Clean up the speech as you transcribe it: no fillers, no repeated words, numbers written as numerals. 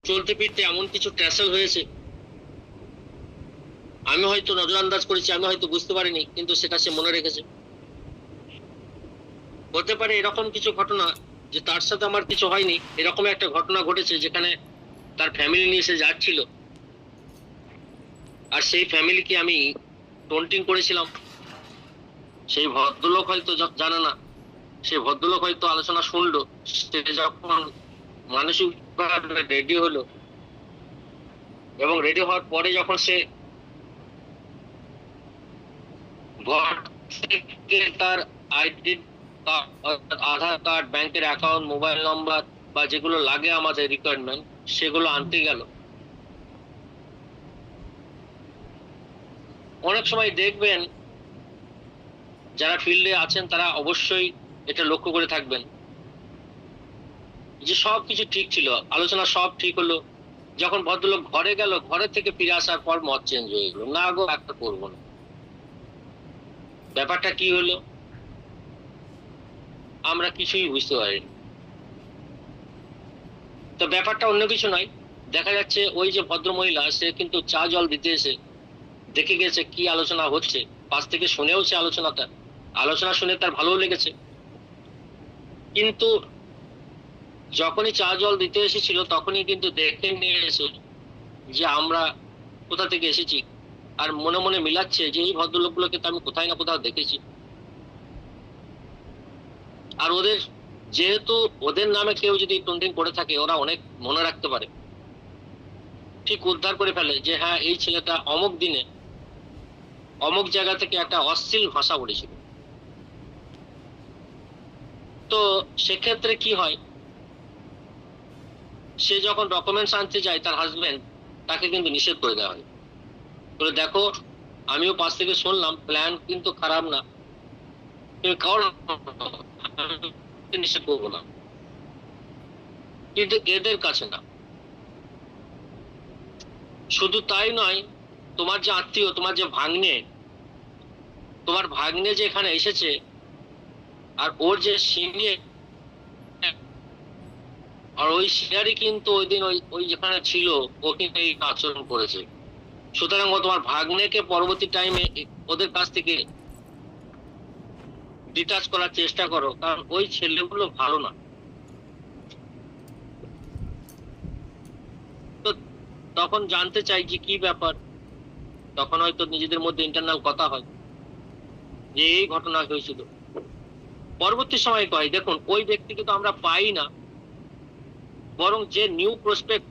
চলতে ফিরতে এমন কিছু ট্র্যাসেল হয়েছে, আমি হয়তো নজরআন্দাজ করেছি, আমি হয়তো বুঝতে পারিনি, কিন্তু সেটা সে মনে রেখেছে। হতে পারে এরকম কিছু ঘটনা যে তার সাথে আমার কিছু হয়নি, এরকম একটা ঘটনা ঘটেছে যেখানে তার ফ্যামিলি নিয়ে সে যাচ্ছিল, আর সেই ফ্যামিলিকে আমি টন্টিং করেছিলাম। সেই ভদ্রলোক হয়তো জানে না, সেই ভদ্রলোক হয়তো আলোচনা শুনলো। সে যখন মানসিক রেডি হলো, এবং রেডি হওয়ার পরে যখন সে ঘর থেকে তার আইডি, আধার কার্ড, ব্যাংকের অ্যাকাউন্ট, মোবাইল নম্বর বা যেগুলো লাগে আমাদের রিকোয়ারমেন্ট, সেগুলো আনতে গেল। অনেক সময় দেখবেন যারা ফিল্ডে আছেন তারা অবশ্যই এটা লক্ষ্য করে থাকবেন যে সবকিছু ঠিক ছিল, আলোচনা সব ঠিক হলো, যখন ভদ্রলোক ঘরে গেল, ঘরে থেকে ফিরে আসার পর মত চেঞ্জ হয়ে গেল, না গো একটা করবো না। ব্যাপারটা কি হলো আমরা কিছুই বুঝতে পারিনি। তো ব্যাপারটা অন্য কিছু নয়, দেখা যাচ্ছে ওই যে ভদ্র মহিলা, সে কিন্তু চা জল দিতে এসে দেখে গেছে কি আলোচনা হচ্ছে, পাশ থেকে শুনেওছে আলোচনাটা, আলোচনা শুনে তার ভালো লেগেছে, কিন্তু যখনই চা জল দিতে এসেছিল তখনই কিন্তু দেখে নিয়েছে যে আমরা কোথা থেকে এসেছি, আর মনে মনে মিলাচ্ছে যে এই ভদ্রলোকগুলোকে তো আমি কোথায় না কোথাও দেখেছি। আর ওদের, যেহেতু ওদের নামে কেউ যদি টন্টিং করে থাকে, ওরা অনেক মনে রাখতে পারে, ঠিক উদ্ধার করে ফেলে যে হ্যাঁ এই ছেলেটা অমুক দিনে অমুক জায়গা থেকে একটা অশ্লীল ভাষা বলেছিল। তো সেক্ষেত্রে কি হয়, সে যখন ডকুমেন্টস আনতে যায় তার হাজবেন্ড, তাকে কিন্তু নিষেধ করে দেওয়া হয়, বলে দেখো আমিও পাশ থেকে শুনলাম, প্ল্যান কিন্তু খারাপ না, তুমি কারো নিষেধ করবো না। কিন্তু এদের কাছে না। শুধু তাই নয়, তোমার যে আত্মীয়, তোমার যে ভাগ্নে, তোমার ভাগ্নে যে এখানে এসেছে, আর ওর যে সিনিয়র, আর ওই সিনিয়রই কিন্তু ওই দিন ওই ওই যেখানে ছিল, ও কিন্তু এই আচরণ করেছে। সুতরাং ও তোমার ভাগ্নেকে পরবর্তী টাইমে ওদের কাছ থেকে ডিটাচ করার চেষ্টা করো, কারণ ওই ছেলেগুলো ভালো না। তো তখন জানতে চাই যে কি ব্যাপার, তখন হয়তো নিজেদের মধ্যে ইন্টারনাল কথা হয় যে এই ঘটনা হয়েছিল। পরবর্তী সময় কয় দেখুন ওই ব্যক্তিকে তো আমরা পাই না, বরং যে নিউ প্রসপেক্ট